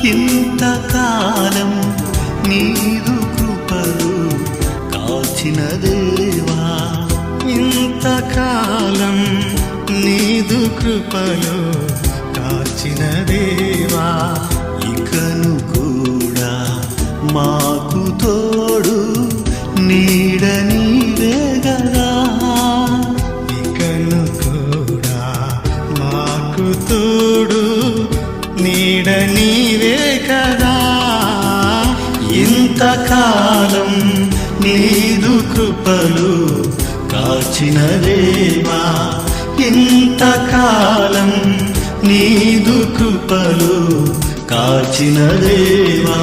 ఇంతకాలం నీదు కృపలు కాచిన దేవా, ఇంతకాలం నీదు కృపలు కాచిన దేవా, ఇకను కూడా మాకు తోడు నీడ నీవే గదా, ఇకను కూడా మాకు తోడు నీడ నీవే కదా. ఇంతకాలం నీదు కృపలు కాచిన దేవా, ఇంతకాలం నీదు కృపలు కాచిన దేవా.